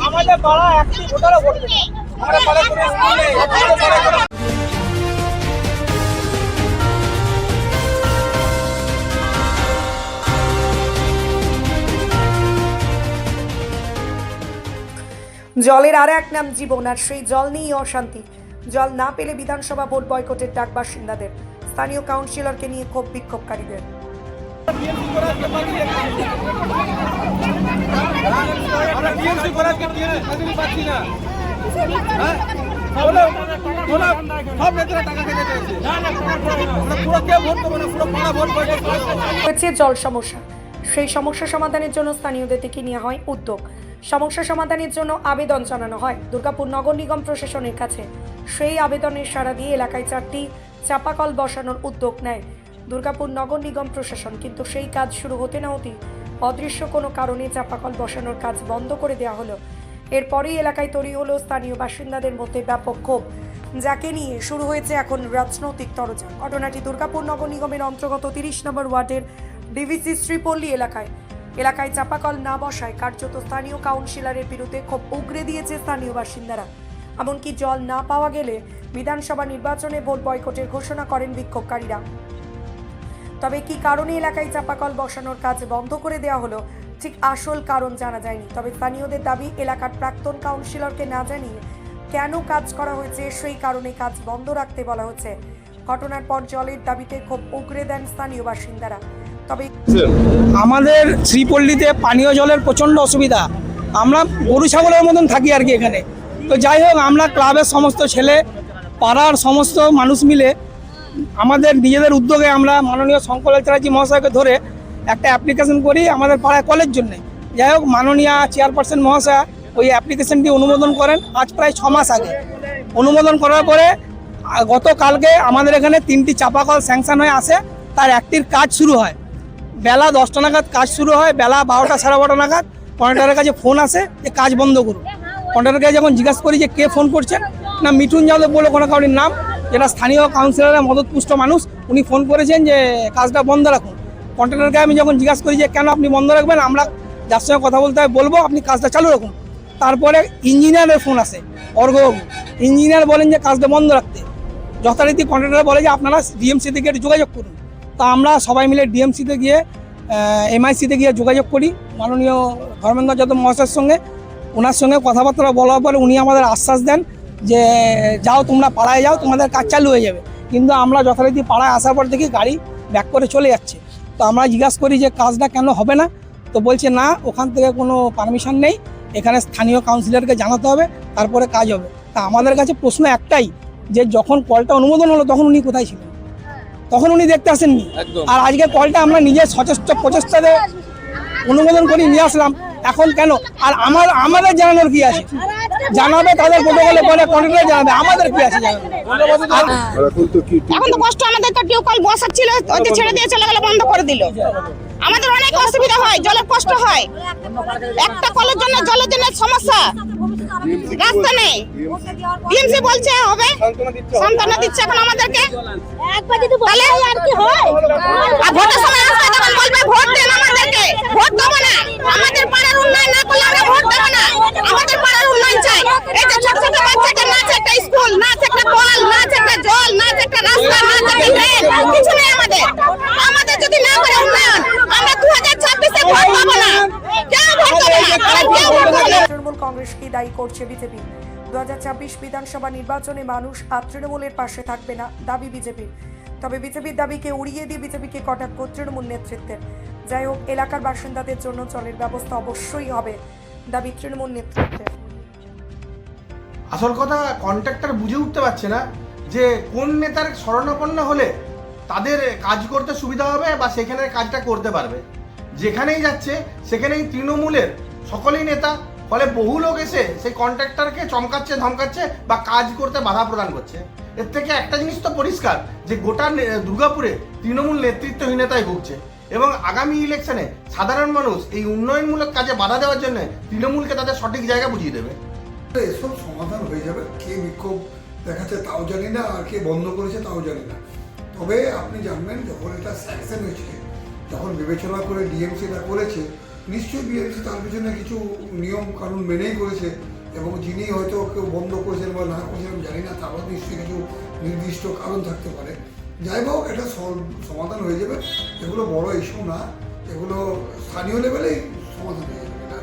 আমাদের পাড়া একটি ভোটারও ভোট দেবে। আমরা পাড়া কোনো স্কুল নেই, জলের আর এক নাম জীবন, আর সেই জল নিয়েই অশান্তি। জল না পেলে বিধানসভা ভোট বয়কটের ডাক বাসিন্দাদের। স্থানীয় কাউন্সিলরকে নিয়ে ক্ষোভ বিক্ষোভকারীদের। জল সমস্যা, সেই সমস্যা সমাধানের জন্য স্থানীয়দের থেকে নেওয়া হয় উদ্যোগ। সমস্যা সমাধানের জন্য আবেদন জানানো হয় দুর্গাপুর নগর নিগম প্রশাসনের কাছে। সেই আবেদনের সাড়া দিয়ে এলাকায় 4টি চাপাকল বসানোর উদ্যোগ নেয় দুর্গাপুর নগর নিগম প্রশাসন, কিন্তু সেই কাজ শুরু হতে না হতেই অদৃশ্য কোনো কারণে চাপাকল বসানোর কাজ বন্ধ করে দেওয়া হলো। এরপরেই এলাকায় তৈরি হলো স্থানীয় বাসিন্দাদের মধ্যে ব্যাপক ক্ষোভ, যাকে নিয়ে শুরু হয়েছে এখন রাজনৈতিক তরজা। ঘটনাটি দুর্গাপুর নগর নিগমের অন্তর্গত 30 নম্বর ওয়ার্ডের ডিভিসি শ্রীপল্লী এলাকায় চাপাকল না বসায় কার্যত স্থানীয় কাউন্সিলরের বিরুদ্ধে ক্ষোভ উগরে দিয়েছে স্থানীয় বাসিন্দারা। এমনকি জল না পাওয়া গেলে বিধানসভা নির্বাচনে ভোট বয়কটের ঘোষণা করেন বিক্ষোভকারীরা। তবে কি কারণে এলাকায় চাপাকল বসানোর কাজ বন্ধ করে দেওয়া হলো, ঠিক আসল কারণ জানা যায়নি। তবে স্থানীয়দের দাবি, এলাকার প্রাক্তন কাউন্সিলরকে না জানিয়ে কেন কাজ করা হয়েছে সেই কারণে কাজ বন্ধ রাখতে বলা হচ্ছে। ঘটনার পর জলের দাবিতে ক্ষোভ উগরে দেন স্থানীয় বাসিন্দারা। তবে আমাদের শ্রীপল্লীতে পানীয় জলের প্রচণ্ড অসুবিধা, আমরা গরু ছাগলের মতন থাকি আর কি এখানে। তো যাই হোক, আমরা ক্লাবের সমস্ত ছেলে, পাড়ার সমস্ত মানুষ মিলে আমাদের নিজেদের উদ্যোগে আমরা মাননীয় শঙ্কর চ্যাটার্জি মহাশয়কে ধরে একটা অ্যাপ্লিকেশন করি আমাদের পাড়ায় কলের জন্যে। যাই হোক, মাননীয় চেয়ারপারসন মহাশয় ওই অ্যাপ্লিকেশনটি অনুমোদন করেন আজ প্রায় 6 মাস আগে। অনুমোদন করার পরে গতকালকে আমাদের এখানে 3টি চাপাকল স্যাংশন হয়ে আসে, তার একটির কাজ শুরু হয়। বেলা 10টা নাগাদ কাজ শুরু হয়, বেলা 12টা সাড়ে 12টা নাগাদ কন্ট্রাক্টরের কাছে ফোন আসে যে কাজ বন্ধ করুন। কন্ট্রাক্টরের কাছে যখন জিজ্ঞাসা করি যে কে ফোন করছেন, না মিঠুন যাদব বলে কোনো কারোর নাম, যেটা স্থানীয় কাউন্সিলরের মদতপুষ্ট মানুষ, উনি ফোন করেছেন যে কাজটা বন্ধ রাখুন। কন্ট্রাক্টরকে আমি যখন জিজ্ঞাসা করি যে কেন আপনি বন্ধ রাখবেন, আমরা যার সঙ্গে কথা বলতে হয় বলবো, আপনি কাজটা চালু রাখুন। তারপরে ইঞ্জিনিয়ারের ফোন আসে, অর্ঘবাবু। ইঞ্জিনিয়ার বলেন যে কাজটা বন্ধ রাখতে। যথারীতি কন্ট্রাক্টর বলে যে আপনারা ডিএমসিতে গিয়ে যোগাযোগ করুন। তা আমরা সবাই মিলে ডিএমসিতে গিয়ে এমআইসিতে গিয়ে যোগাযোগ করি মাননীয় ধর্মেন্দ্র যাদব মহাশয়ের সঙ্গে। ওনার সঙ্গে কথাবার্তা বলার পরে উনি আমাদের আশ্বাস দেন যে যাও তোমরা পাড়ায় যাও, তোমাদের কাজ চালু হয়ে যাবে। কিন্তু আমরা যথারীতি পাড়ায় আসার পর দেখি গাড়ি ব্যাক করে চলে যাচ্ছে। তো আমরা জিজ্ঞাসা করি যে কাজটা কেন হবে না, তো বলছে না ওখান থেকে কোনো পারমিশন নেই, এখানে স্থানীয় কাউন্সিলরকে জানাতে হবে, তারপরে কাজ হবে। তা আমাদের কাছে প্রশ্ন একটাই, যে যখন কলটা অনুমোদন হলো তখন উনি কোথায় ছিলেন? তখন উনি দেখতে আসেননি। আর আজকে কলটা আমরা নিজের সচেষ্ট প্রচেষ্টাতে অনুমোদন করে নিয়ে আসলাম, এখন কেন? আর আমাদের জানানোর কি আছে? জানাবে তাদের প্রোটোকলে পরে কন্ট্রাক্টর জানাবে, আমাদের কি আছে জানাবে? এখন তো কষ্ট, আমাদের তো টিউবওয়েল বসাচ্ছিল, ওই ছেড়ে দিয়ে চলে গেল, বন্ধ করে দিল। আমাদের অনেক অসুবিধা হয়, জলের কষ্ট হয়। একটা কলের জন্য জলের জন্য সমস্যা, রাস্তা নেই। ডিএমসি বলছে হবে, সান্ত্বনা দিচ্ছে এখন আমাদেরকে। তাহলে আর কি হয়? আর ভোটের সময় আসবে তখন বলবে ভোট দেন আমাদেরকে, ভোট দেবো না। আমাদের পাড়ার উন্নয়ন না করলে আমরা ভোট দেবো না। আমাদের পাড়ার উন্নয়ন চাই। এই যে ছোট ছোট বাচ্চাকে না আছে একটা স্কুল, না আছে একটা কল, না আছে একটা জল, না আছে একটা রাস্তা, না আছে একটা ড্রেন, কিছু নেই আমাদের। আমাদের যদি না করে উন্নয়ন, আমরা 2026-এ ভোট পাবো না। কেউ ভোট দেবে না, কেউ ভোট দেবে না। তৃণমূল কংগ্রেসকে দায়ী করছে বিজেপি। 2024 বিধানসভা নির্বাচনে মানুষ আর তৃণমূলের পাশে থাকবে না, দাবি বিজেপির। তবে বিজেপির দাবিকে উড়িয়ে দিয়ে বিজেপিকে কটাক্ষ তৃণমূল নেতৃত্বের। যাই হোক, এলাকার বাসিন্দাদের জন্য জলের ব্যবস্থা অবশ্যই হবে, দাবি তৃণমূল নেতৃত্বের। আসল কথা কন্ট্রাক্টর বুঝে উঠতে পারছে না যে কোন নেতার শরণাপন্ন হলে তাদের কাজ করতে সুবিধা হবে বা সেখানে কাজটা করতে পারবে। যেখানেই যাচ্ছে সেখানেই তৃণমূলের সকলেই নেতা, ফলে বহু লোক এসে সেই কন্ট্রাক্টরকে চমকাচ্ছে, ধমকাচ্ছে বা কাজ করতে বাধা প্রদান করছে। এর থেকে একটা জিনিস তো পরিষ্কার যে গোটা দুর্গাপুরে তৃণমূল নেতৃত্বহীনতায় ভুগছে এবং আগামী ইলেকশনে সাধারণ মানুষ এই উন্নয়নমূলক কাজে বাধা দেওয়ার জন্য তৃণমূলকে তাদের সঠিক জায়গা বুঝিয়ে দেবে। এসব সমাধান হয়ে যাবে। কে বিক্ষোভ দেখাচ্ছে তাও জানি না, আর কে বন্ধ করেছে তাও জানি না। তবে আপনি জানবেন, যখন এটা স্যাংশন হয়েছে, যখন বিবেচনা করে ডিএমসি এটা করেছে, নিশ্চয়ই বিএমসি তার পিছনে কিছু নিয়ম কানুন মেনেই করেছে, এবং যিনি হয়তো কেউ বন্ধ করেছেন বা না করেছেন আমি জানি না, তারও নিশ্চয়ই কিছু নির্দিষ্ট কারণ থাকতে পারে। যাই হোক, এটা সমাধান হয়ে যাবে। এগুলো বড় ইস্যু না, এগুলো স্থানীয় লেভেলেই সমাধান হয়ে যাবে। এটা